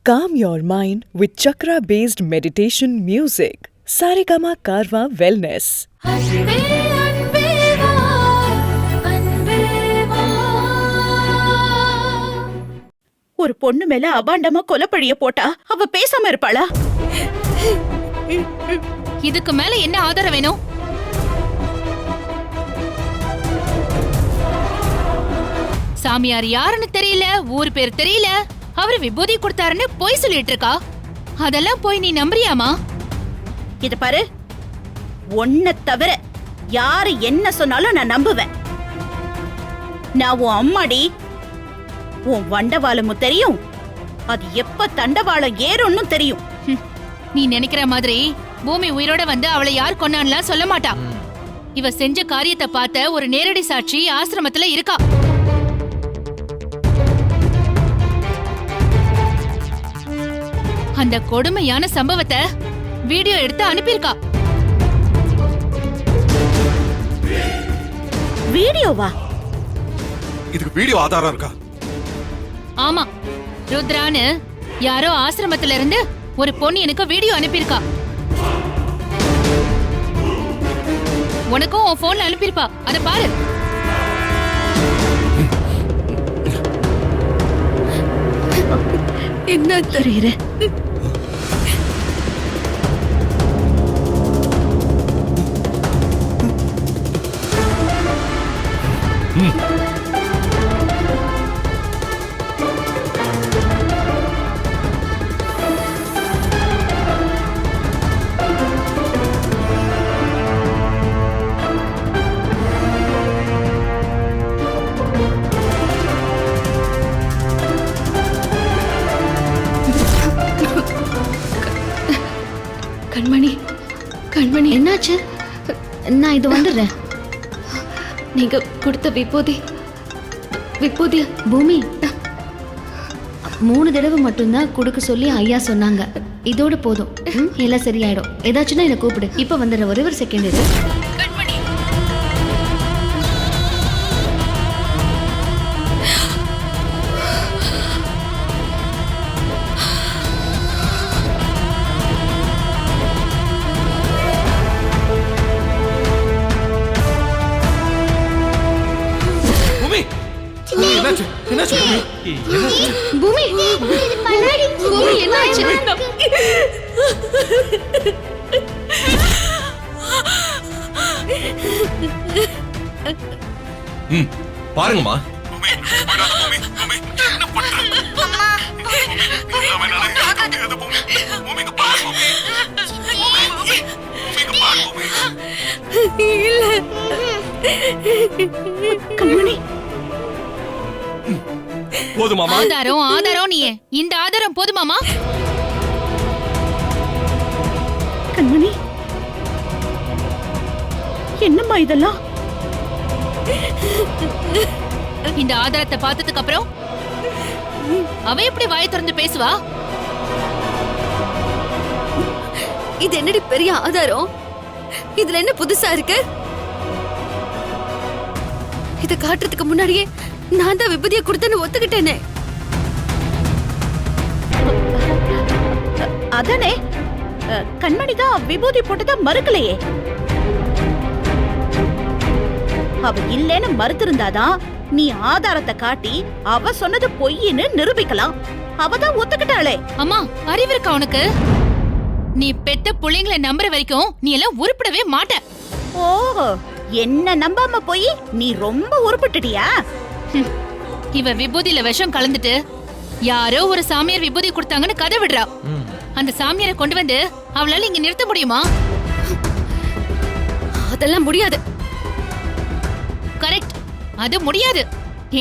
Calm your mind with chakra-based meditation music. Saregama Karwa Wellness. ஒரு பொண்ணு மேல அபாண்டமா கொலைப்பழிய போட்டா அவ பேசாம இருப்பாளா? இதுக்கு மேல என்ன ஆதாரம் வேணும்? சாமியார் யாருன்னு தெரியல, ஊர் பேர் தெரியல, அவரு விபூதி கொடுத்தாருன்னு போய் சொல்லிட்டு இருக்கா. அதெல்லாம் போய் நீ நம்புறியாமா? இத பாரு, ஒன்ன தவிர யாரு என்ன சொன்னாலும் நான் நம்புவேன். நான் உன் அம்மாடி. உன் வண்டவாளமும் தெரியும், அது எப்ப தண்டவாளம் ஏறும்னு தெரியும். நீ நினைக்கிற மாதிரி பூமி உயிரோட வந்து அவளை யார் கொன்னான்லாம் சொல்ல மாட்டா. இவ செஞ்ச காரியத்தை பார்த்த ஒரு நேரடி சாட்சி ஆசிரமத்துல இருக்கா. அந்த கொடுமையான சம்பவத்தை வீடியோ எடுத்து அனுப்பியிருக்கா. வீடியோவா? இதுக்கு வீடியோ ஆதாரம் இருக்கா? ஆமா, ருத்ரான்னு யாரோ ஆசிரமத்துல இருந்து ஒரு பொண்ணு எனக்கு வீடியோ அனுப்பியிருக்கா. உனக்கும் உன் போன்ல அனுப்பியிருப்பா, அத பாரு. என்ன தெரியற? கண்மணி, கண்மணி, என்னாச்சு? நான் இது வந்துடுறேன். நீங்க கொடுத்த விபூதி பூமி 3 தடவை மட்டும்தான் கொடுக்க சொல்லி ஐயா சொன்னாங்க. இதோட போதும், எல்லாம் சரியாயிடும். ஏதாச்சுன்னா என்ன கூப்பிடு. இப்ப வந்துடுற, ஒரே ஒரு செகண்ட் இரு. பூமி, பூமி என்னாச்சு? பாருங்கம்மா. கண்மணி, போதுமாமா? ஆதாரம் நீயே. இந்த ஆதாரம் போதுமாமா? கண்மணி, என்னம்மா இதெல்லாம்? இந்த ஆதாரத்தை பார்த்ததுக்கு அப்புறம் அவ எப்படி வாயை திறந்து பேசுவா? இது என்னடி பெரிய ஆதாரம்? இதுல என்ன புதுசா இருக்கு? இத காட்டுறதுக்கு முன்னாடியே நான் தான் விபூதியை கொடுத்தேன்னு ஒத்துக்கிட்டேனே. அதானே, கண்மணிதான் விபூதி போட்டதா மறுக்கலையே. அவ இல்லேன்னு மறுத்திருந்தாதான் நீ ஆதாரத்தை காட்டி அவ சொன்னது பொய்ன்னு நிரூபிக்கலாம். அவதான் ஒத்துக்கிட்டாளே. அம்மா, அறிவு இருக்கா உனக்கு? நீ பெத்த புள்ளைங்களை நம்புற வரைக்கும் நீ எல்லாம் உருப்படவே மாட்ட. ஓ, என்ன நம்பாம போய் நீ ரொம்ப உருப்பிட்டுட்டியா? இவ விபூதியில விஷம் கலந்துட்டு யாரோ ஒரு சாமியார் விபூதி கொடுத்தாங்கன்னு கதை விடுறா. அந்த சாமியாரை கொண்டு வந்து அவளால இங்க நிறுத்த முடியுமா? அதெல்லாம் முடியாது. கரெக்ட், அது முடியாது.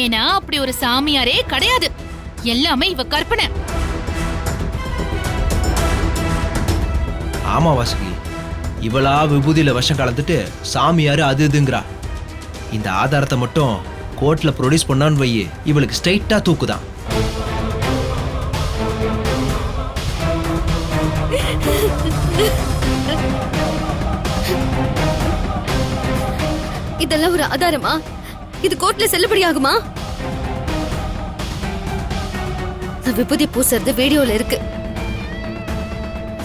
ஏன்னா அப்படி ஒரு சாமியாரே கிடையாது. எல்லாமே இவ கற்பனை. ஆமா வாசுகி, இவளா விபூதியில விஷம் கலந்துட்டு சாமியாரு அது இதுங்கிறா. இந்த ஆதாரத்தை மட்டும் கோர்ட்ல ப்ரொடியூஸ் பண்ணான்னு வையே, இவளுக்கு ஸ்ட்ரைட்டா தூக்குதான். இதெல்லாம் ஒரு ஆதாரமா? இது கோர்ட்ல செல்லுபடி ஆகுமா? நான் விபூதி பூசுறது வீடியோல இருக்கு.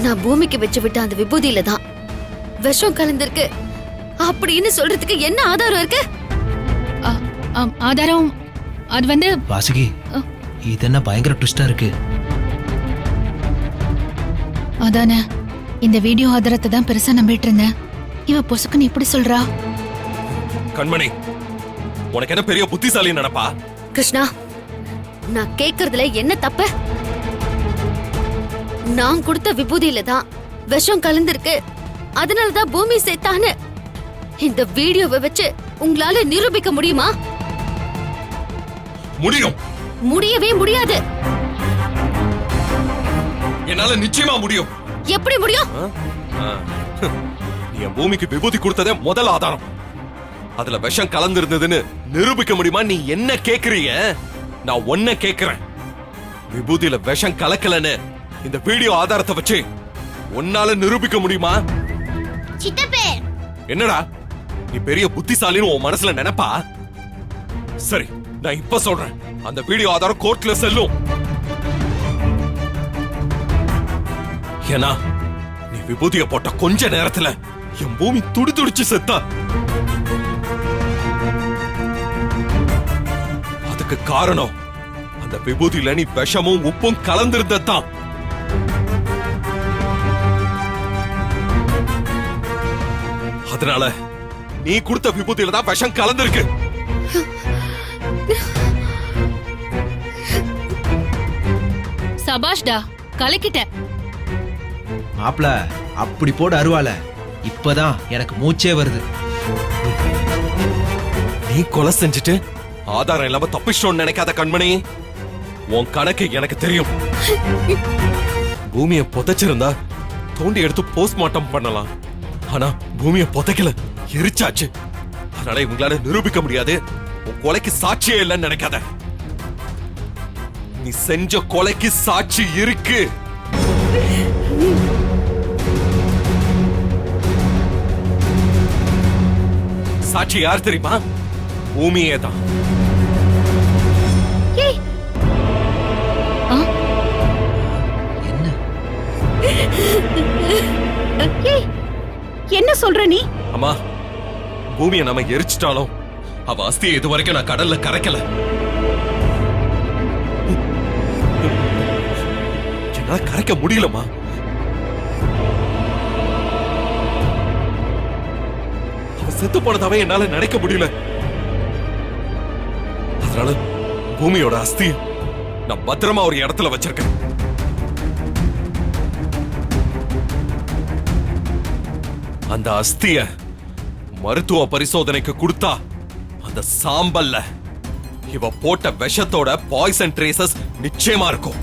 நான் பூமிக்கு வச்சு விட்ட அந்த விபூதியில தான் விஷம் கலந்திருக்கு அப்படின்னு சொல்றதுக்கு என்ன ஆதாரம் இருக்கு? ஆதாரம் அது வந்து வாசுகி, இது என்ன பயங்கர ட்விஸ்டா இருக்கு. அதானே, இந்த வீடியோ ஆதாரத்தை தான் பெருசா நம்பிட்டு இருந்தேன். இவ பொசுக்குன்னு இப்படி சொல்றா. கண்மணி, உனக்கு என்ன பெரிய புத்திசாலி நினைப்பா? கிருஷ்ணா, நான் கேக்குறதுல என்ன தப்பு? நான் கொடுத்த விபூதியில தான் விஷம் கலந்திருக்கு, அதனாலதான் பூமி செத்தான்னு இந்த வீடியோவை வச்சு உங்களால நிரூபிக்க முடியுமா? முடியும். முடியவே முடியாது. என்னால நிச்சயமா முடியும். எப்படி முடியும்? நீ என் பூமிக்கு விபூதி கொடுத்ததே முதல் ஆதாரம். அதுல விஷம் கலந்திருந்ததுன்னு நிரூபிக்க முடியுமா? நீ என்ன கேக்குறீங்க? நான் ஒன்ன கேக்குறேன். விபூதியில விஷம் கலக்கலன்னு இந்த வீடியோ ஆதாரத்தை வச்சு உன்னால நிரூபிக்க முடியுமா? சித்தப்பே, என்னடா நீ பெரிய புத்திசாலின்னு உன் மனசுல நினைப்பா? சரி, நான் இப்ப சொல்றேன். அந்த வீடியோ ஆதாரம் கோர்ட்ல செல்லும். ஏன்னா நீ விபூதிய போட்ட கொஞ்ச நேரத்துல என் பூமி துடி துடிச்சு செத்தா. அதுக்கு காரணம் அந்த விபூதியில நீ விஷமும் உப்பும் கலந்திருந்ததான். அதனால நீ கொடுத்த விபூதியில தான் விஷம் கலந்திருக்கு. சபாஷ்டா, கலக்கிட்ட. மாப்ள, அப்படி போடு அருவால. இப்பதான் எனக்கு மூச்சே வருது. நீ கொலை செஞ்சுட்டு ஆதாரம் இல்லாம தப்பிச்சோன்னு நினைக்காத கண்மணி. உன் கணக்கு எனக்கு தெரியும். பூமியை புதைச்சிருந்தா தோண்டி எடுத்து போஸ்ட்மார்ட்டம் பண்ணலாம். ஆனா பூமியை புதைக்கல, எரிச்சாச்சு. அதனால இவங்களால நிரூபிக்க முடியாது. உன் கொலைக்கு சாட்சியே இல்லைன்னு நினைக்காத. நீ செஞ்ச கொலைக்கு சாட்சி இருக்கு. சாட்சி யார் தெரியுமா? பூமியே தான். என்ன என்ன சொல்ற நீ? அம்மா, பூமியை நம்ம எரிச்சிட்டாலும் அவ அஸ்தியை இது வரைக்கும் நான் கடல்ல கரைக்கல. என்னால கரைக்க முடியலமா. அவ செத்து போனதாவே என்னால நினைக்க முடியல. அதனால பூமியோட அஸ்தி நான் பத்திரமா ஒரு இடத்துல வச்சிருக்கேன். அந்த அஸ்திய மருத்துவ பரிசோதனைக்கு கொடுத்தா அந்த சாம்பல்ல இவ போட்ட விஷத்தோட பாய்சன் ட்ரேசஸ் நிச்சயமா இருக்கும்.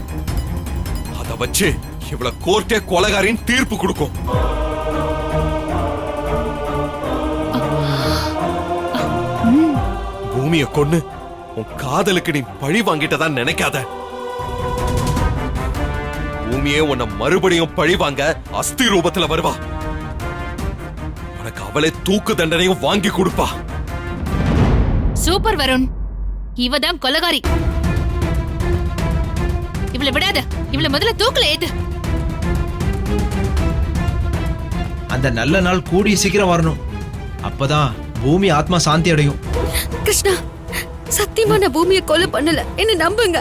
அத வச்சு இவள கோர்ட்டே கொலைகாரின் தீர்ப்பு கொடுக்கும். பூமிய கொன்னு உன் காதலுக்கு நீ பழி வாங்கிட்டதா நினைக்காத. பூமியே உன்னை மறுபடியும் பழி வாங்க அஸ்தி ரூபத்துல வருவா. உனக்கு அவளே தூக்கு தண்டனையும் வாங்கி கொடுப்பா. சூப்பர் வருண், இவதான் கொலகாரி. இவளை விடாத. இவளை முதல்ல தூக்குல ஏத்து. அந்த நல்ல நாள் கூடிய சீக்கிரம் வரணும். அப்பதான் பூமி ஆத்மா சாந்தி அடையும். கிருஷ்ணா, சத்தியமா நான் பூமியை கொலை பண்ணல, என்ன நம்புங்க.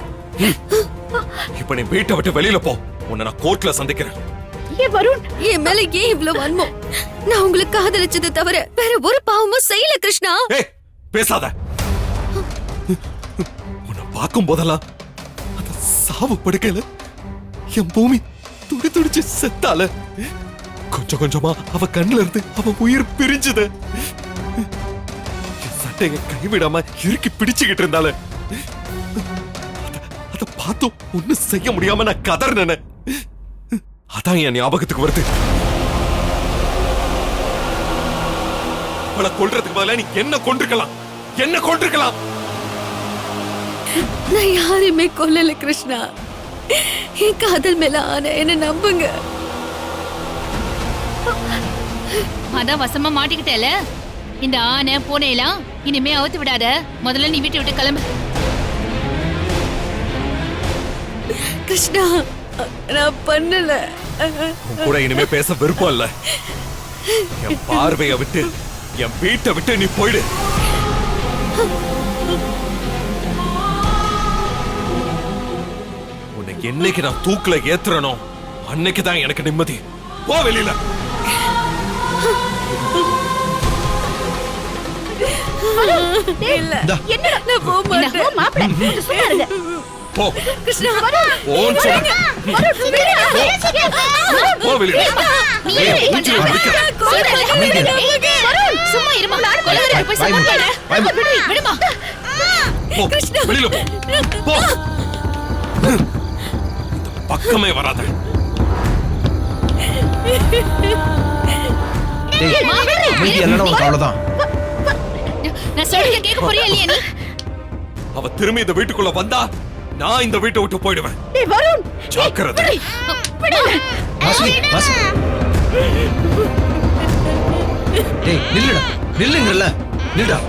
இப்ப நீ வீட்டை விட்டு வெளியில போ. உன்னை நான் கோர்ட்ல சந்திக்கிறேன். ஏ வருண், என் மேல ஏன் இவ்வளவு வன்மம்? நான் உங்களுக்கு காதலிச்சதை தவிர வேற ஒரு பாவமும் செய்யல கிருஷ்ணா. ஏய், பேசாத. உன்னை பார்க்கும் போதெல்லாம் அந்த சாவு படுக்கையில என் பூமி துடி துடிச்சு செத்தால. கொஞ்சம் கொஞ்சமா அவ கண்ணுல இருந்து அவ உயிர் பிரிஞ்சுது. என் சட்டையை கைவிடாம இறுக்கி பிடிச்சுக்கிட்டு இருந்தால. அத பார்த்தும் ஒண்ணும் செய்ய முடியாம நான் கதறினேன். அதான் என் ஞாபகத்துக்கு வருது. அவளை கொல்றதுக்கு பதிலா நீ என்ன கொண்டிருக்கலாம், என்ன கொண்டிருக்கலாம். நான் யாரையுமே கொல்லல கிருஷ்ணா. என் காதல் மேல ஆன என்ன நம்புங்க. அதான் வசமா மாட்டிக்கிட்டேல. இந்த ஆனை பூனையெல்லாம் இனிமே அவுத்து விடாத. முதல்ல நீ வீட்டை விட்டு கிளம்பு. கிருஷ்ணா நான் பண்ணல. உன் கூட இனிமே பேச விருப்பம் இல்ல. என் பார்வைய விட்டு என் வீட்டை விட்டு நீ போயிடு. உன்னை என்னைக்கு நான் தூக்குல ஏத்துறனோ அன்னைக்கு தான் எனக்கு நிம்மதி. போ வெளியில. இல்ல இந்தா. என்னடா நான் போக மாட்டேன். மாப்பிள சும்மா இருங்க. போ. கிருஷ்ணா போன்னு சொன்ன. போ வெளியில. ஏய், மூஞ்சில அடிக்க. சும்மா இருமா. போய் சமாளி. விடுமா. போ, வெளியில போ. போ. இந்த பக்கமே வராத. டேய், அமைதி இல்லைன்னா உனக்கு அவ்வளவுதான். நான் சொல்றத கேட்க போறியா இல்லையா நீ? அவ திரும்பி இந்த வீட்டுக்குள்ள வந்தா நான் இந்த வீட்டை விட்டு போயிடுவேன். டேய் வருண், ஜாக்கிரதை. வாசுகி, வாசுகி. டேய் நில்லுடா, நில்லுங்கல்ல, நில்லுடா.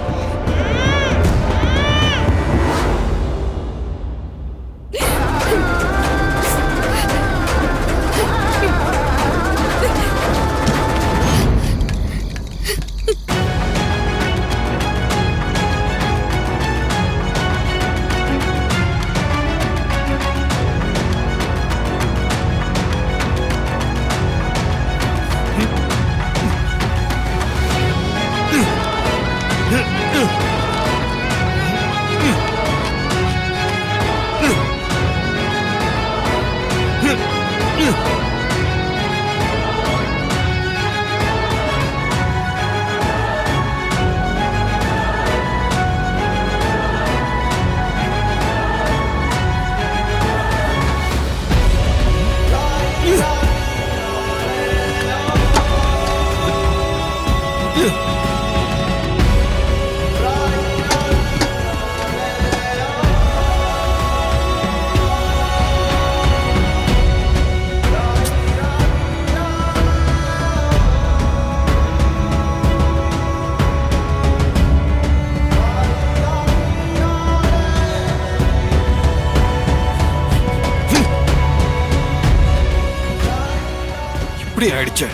இப்படி ஆயிடுச்சு.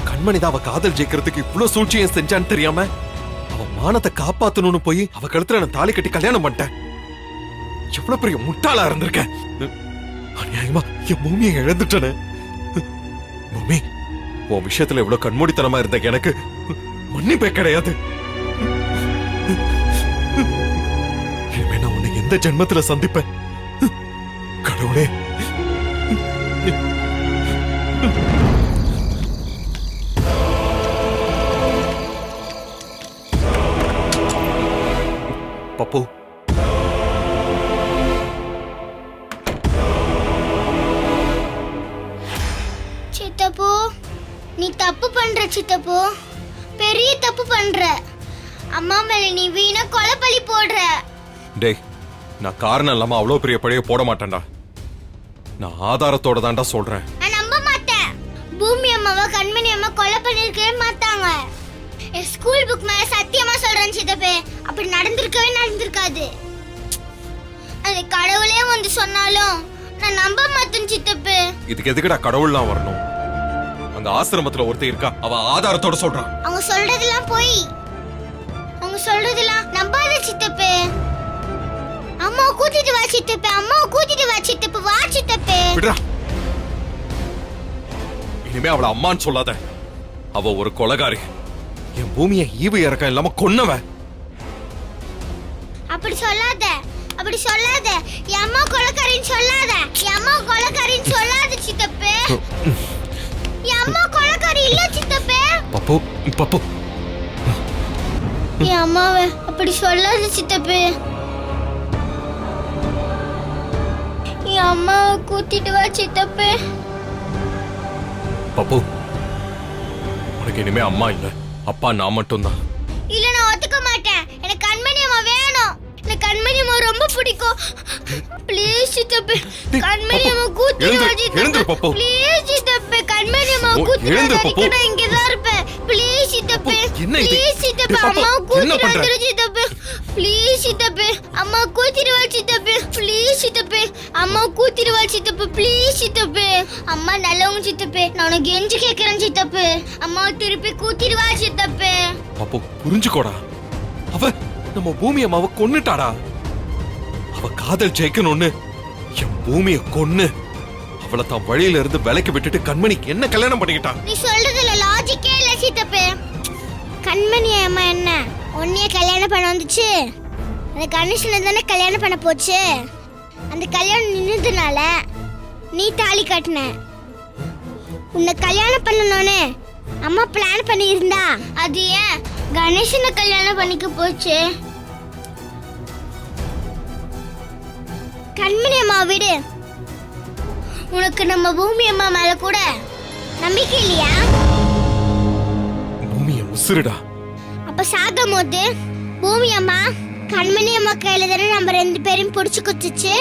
கண்மணிதான் அவ காதல் ஜெயிக்கிறதுக்கு இவ்வளவு சூழ்ச்சியை செஞ்சான்னு தெரியாம அவ மானத்தை காப்பாத்தணும்னு போய் அவ கழுத்துல நான் தாலி கட்டி கல்யாணம் பண்ணிட்டேன். எவ்வளவு பெரிய முட்டாளா இருந்திருக்கேன். அநியாயமா என் பூமியை இழந்துட்டேனே. பூமி, உன் விஷயத்துல எவ்வளவு கண்மூடித்தனமா இருந்த எனக்கு மன்னிப்பே கிடையாது. இனிமே நான் உன்னை எந்த ஜென்மத்துல சந்திப்பேன்? கடவுளே. பப்பு, சித்தப்பு நீ தப்பு பண்ற சித்தப்பு, பெரிய தப்பு பண்ற. அம்மா மேல நீ வீணா கொலைப்பழி போடுற. டேய், நான் காரணம் இல்லாம அவ்வளவு பெரிய பழிய போட மாட்டேன்டா. நான் ஆதாரத்தோட தான்டா சொல்றேன். நான் நம்ப மாட்டேன். பூமி அம்மாவை கண்மணி அம்மா கொலை பண்ணிருக்கவே மாட்டாங்க. என் ஸ்கூல் புக் மேல சத்தியமா சொல்றேன் சித்தப்பு, அப்படி நடந்திருக்காது. அது கடவுளே வந்து சொன்னாலும் நான் நம்ப மாட்டேன் சித்தப்பு. இதுக்கு எதுக்குடா கடவுள்லாம் வரணும்? அங்க ஆசிரமத்துல ஒருத்தர் இருக்கா, அவ ஆதாரத்தோட சொல்றான். அவங்க சொல்றதெல்லாம் போய், அவங்க சொல்றதெல்லாம் நம்பாத சித்தப்பு. அம்மாவை கூட்டிட்டு வா சித்தப்பு, அம்மாவை கூட்டிட்டு வா சித்தப்பு, வா சித்தப்பு. விடுறா. இனிமே அவளை அம்மான்னு சொல்லாத. அவ ஒரு கொலைகாரி. என் பூமியை ஈவு இறக்கம் இல்லாம கொன்னவன். அப்படி சொல்லாத, அப்படி சொல்லாத. என் அம்மா கொலைக்காரின்னு சொல்லாத, என் அம்மா கொலைக்காரின்னு சொல்லாத சித்தப்பு. என் அம்மா கொலைக்காரி இல்ல சித்தப்பு. பப்பு, பப்பு. என் அம்மாவை அப்படி சொல்லாத சித்தப்பு. என் அம்மாவை கூட்டிட்டு வா சித்தப்பு. பப்பு, உனக்கு இனிமே அம்மா இல்ல, அப்பா நான் மட்டும்தான். இல்ல நான் ஒத்துக்க மாட்டேன். எனக்கு கண்மணி அம்மா வேணும். எனக்கு கண்மணி அம்மா ரொம்ப பிடிக்கும். ப்ளீஸ் சித்தப்பு, கண்மணி அம்மா கூட்டிட்டு வா சித்தப்பு. ப்ளீஸ் சித்தப்பு, கண்மணி அம்மா கூட்டிட்டு வா. நான் இங்க தான் இருப்பேன். ப்ளீஸ் சித்தப்பு, ப்ளீஸ் சித்தப்பு, அம்மா கூட்டிட்டு வந்துரு சித்தப்பு. ப்ளீஸ் சித்தப்பு, அம்மா கூட்டிட்டு வா சித்தப்பு. ப்ளீஸ் சித்தப்பு, அம்மா கூத்திடுவா சித்தப்பு ப்ளீஸ் சித்தப்பு. அம்மா நல்லவங்க சித்தப்பு, நான் உனக்கு கெஞ்சி கேக்குறேன் சித்தப்பு. அம்மா திருப்பி கூத்திடுவா சித்தப்பு. அப்போ புரிஞ்சுக்கோடா, அவ நம்ம பூமி அம்மாவை கொன்னுட்டாடா. அவ காதல் ஜெயிக்கணும்னு என் பூமியை கொன்னு அவளை தான் வழியில இருந்து விலைக்கு விட்டுட்டு கண்மணி என்ன கல்யாணம் பண்ணிக்கிட்டா. நீ சொல்றதுல லாஜிக்கே இல்ல சித்தப்பு. கண்மணி அம்மா என்ன உன்னைய கல்யாணம் பண்ண வந்துச்சு? அந்த கணேசனை தானே கல்யாணம் பண்ண போச்சு. அந்த கல்யாணம் நின்னதுனால நீ தாலி கட்டின. உன்னை கல்யாணம் பண்ணணும்னு அம்மா பிளான் பண்ணி இருந்தா அது ஏன் கணேசனை கல்யாணம் பண்ணிக்க போச்சு? கண்மணி அம்மா விடு. உனக்கு நம்ம பூமி அம்மா மேல கூட நம்பிக்கை இல்லையா? பூமியை உசுருடா. அப்ப சாகும் போது பூமி அம்மா கண்மணி அம்மா கையில தானே நம்ம 2 பேரும் புடிச்சு குத்துச்சு.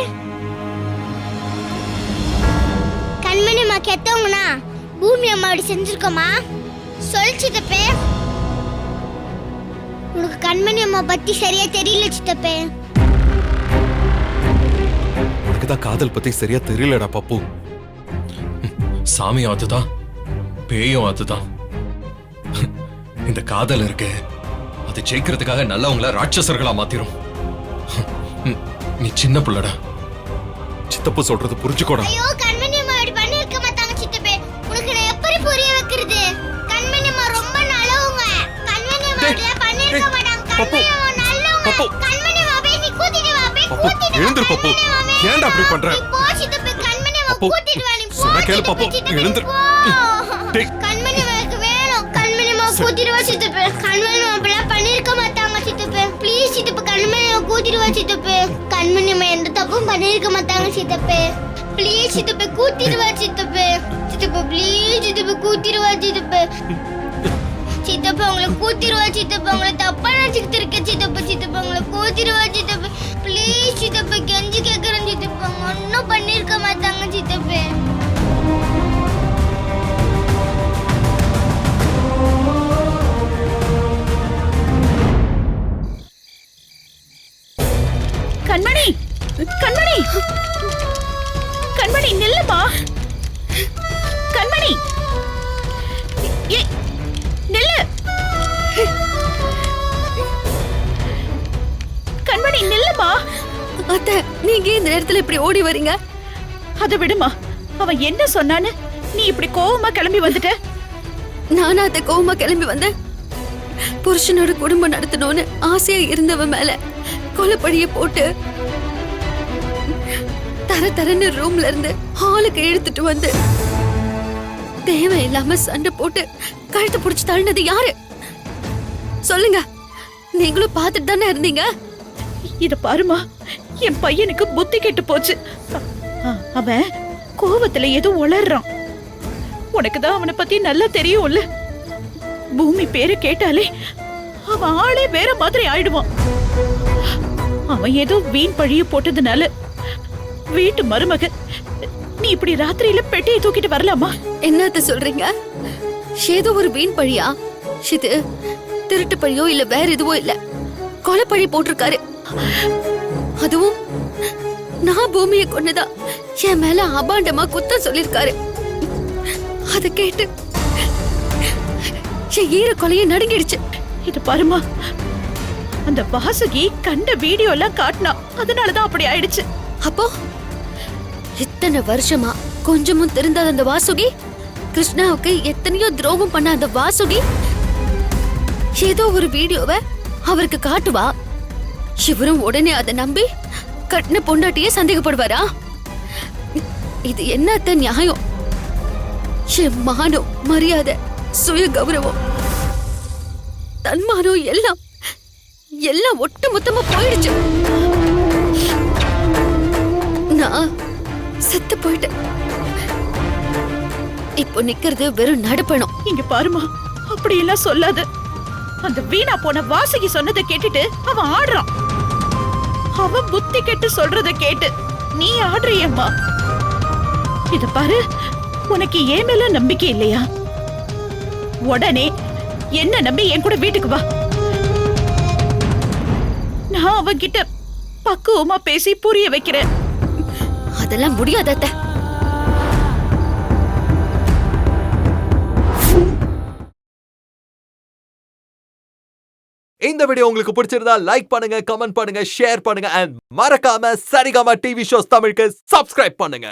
கண்மணி அம்மா கெத்தவங்கனா பூமி அம்மா அப்படி செஞ்சிருக்கோமா? சொல் சித்தப்பே. உனக்கு கண்மணி அம்மா பத்தி சரியா தெரியல சித்தப்பே. உனக்குதான் காதல் பத்தி சரியா தெரியலடா பப்பு. சாமியும் அதுதான், பேயும் அதுதான். இந்த காதல் இருக்கு, அது ஜெயிக்கிறதுக்காக நல்லவங்கள ராட்சசர்களா மாத்திரும். நீ சின்ன புள்ளடா, சித்தப்பு சொல்றது புரிஞ்சுக்கோடா. ஐயோ கண்மணி அம்மா அப்படி பண்ணிருக்க மாட்டாங்க சித்தப்பே. உனக்கு நான் எப்படி புரிய வைக்கிறது? கண்மணி அம்மா ரொம்ப நல்லவங்க. கண்மணி அம்மா அப்படி பண்ணிருக்க மாட்டாங்க. கண்மணி அம்மா நல்லவங்க. கண்மணி அம்மா போய் நீ கூட்டிட்டு வா, போய் கூட்டிட்டு வா. எழுந்திரு பப்பு. ஏன்டா அப்படி பண்ற? போ சித்தப்பே, கண்மணி அம்மா கூட்டிட்டு வா. நீ போ. சொன்னா கேளு பப்பு, எழுந்திரு. கண்மணி அம்மாக்கு வேணும். கண்மணி அம்மா கூட்டிட்டு வா சித்தப்பே. கண்மணி அம்மா அப்படி பண்ணிருக்க மாட்டாங்க சித்தப்பே. ப்ளீஸ் சித்தப்பே, கண்மணி அம்மா கூட்டிட்டு வா சித்தப்பே. கண்மணி அம்மா எந்த தப்பும் பண்ணிருக்க மாட்டாங்க சித்தப்பே. ப்ளீஸ் சித்தப்பே, கூட்டிட்டு வா சித்தப்பே. சித்தப்பே ப்ளீஸ் சித்தப்பே, கூட்டிட்டு வா சித்தப்பே. சித்தப்பா உங்களை கூட்டிடுவா சித்தப்பா. உங்களை தப்பா நினைச்சுக்கிட்டு இருக்க சித்தப்பா. சித்தப்பா உங்களை கூட்டிடுவா சித்தப்பா. ப்ளீஸ் சித்தப்பா, கெஞ்சி கேட்கறேன் சித்தப்பா. ஒன்னும் பண்ணிருக்க மாட்டாங்க சித்தப்பா. கண்மணி, கண்மணி, கண்மணி நில்லுமா. கண்மணி ஏய் நில்லு. கண்மணி நில்லுமா. அத்தை, நீங்க இந்த நேரத்துல இப்படி ஓடி வரீங்க? அதை விடுமா. அவன் என்ன சொன்னான்னு நீ இப்படி கோவமா கிளம்பி வந்துட்ட? நானா அத்தை கோவமா கிளம்பி வந்தேன்? புருஷனோட குடும்பம் நடத்தணும்னு ஆசையா இருந்தவன் மேல கொலைப்படிய போட்டு தரன்னு ரூம்ல இருந்து ஹாலுக்கு இழுத்துட்டு வந்து தேவையில்லாம சண்டை போட்டு கழுத்தை புடிச்சு தள்ளினது யாரு? சொல்லுங்க. நீங்களும் பார்த்துட்டு தானே இருந்தீங்க. இத பாருமா, என் பையனுக்கு புத்தி கெட்டு போச்சு. அவன் கோவத்துல ஏதோ உளறான். உனக்குதான் அவனை பத்தி நல்லா தெரியும்ல. பூமி பேரை கேட்டாலே அவன் ஆளே வேற மாதிரி ஆயிடுவான். அவன் ஏதோ வீண் பழிய போட்டதுனால வீட்டு மருமக நீ இப்படி ராத்திரியில பெட்டியை தூக்கிட்டு வரலாமா? என்னத்த சொல்றீங்க? ஏதோ ஒரு வீண் பழியா? இது திருட்டு பழியோ இல்ல வேற எதுவோ இல்ல, கொலை பழி போட்டிருக்காரு. அதுவும் நான் பூமியை கொன்னதா என் மேல அபாண்டமா குத்தம் சொல்லிருக்காரு. அத கேட்டு என் ஈர கொலைய நடுங்கிடுச்சு. இது பாருமா, அந்த வாசுகி கண்ட வீடியோ எல்லாம் காட்டினா, அதனாலதான் அப்படி ஆயிடுச்சு. அப்போ இத்தனை வருஷமா கொஞ்சமும் திருந்தாத அந்த வாசுகி, கிருஷ்ணாவுக்கு எத்தனையோ துரோகம் பண்ண அந்த வாசுகி, ஏதோ ஒரு வீடியோவை அவருக்கு காட்டுவா. இவரும் உடனே அதை நம்பி கட்டின பொண்டாட்டியே சந்தேகப்படுவாரா? இது என்னத்த நியாயம்? என் மானம், மரியாதை, சுய கௌரவம், தன்மானம் எல்லாம் எல்லாம் ஒட்டு மொத்தமா போயிடுச்சு. நான் செத்து போயிட்டேன். இப்போ நிக்கிறது வெறும் நடப்பணும். இங்க பாருமா, அப்படி எல்லாம் சொல்லாத. அந்த வீணா போன வாசுகி சொன்னதை கேட்டுட்டு அவன் ஆடுறான். அவன் புத்தி கெட்டு சொல்றத கேட்டு நீ ஆடுறியம்மா. இத பாரு, உனக்கு ஏன் மேல நம்பிக்கை இல்லையா? உடனே என்ன நம்பி என் கூட வீட்டுக்கு வா. நான் அவன்கிட்ட பக்குவமா பேசி புரிய வைக்கிறேன். அதெல்லாம் முடியாது அத்தை. இந்த வீடியோ உங்களுக்கு பிடிச்சிருந்தா லைக் பண்ணுங்க, கமெண்ட் பண்ணுங்க, ஷேர் பண்ணுங்க அண்ட் மறக்காம சரிகமா டிவி ஷோஸ் தமிழுக்கு சப்ஸ்கிரைப் பண்ணுங்க.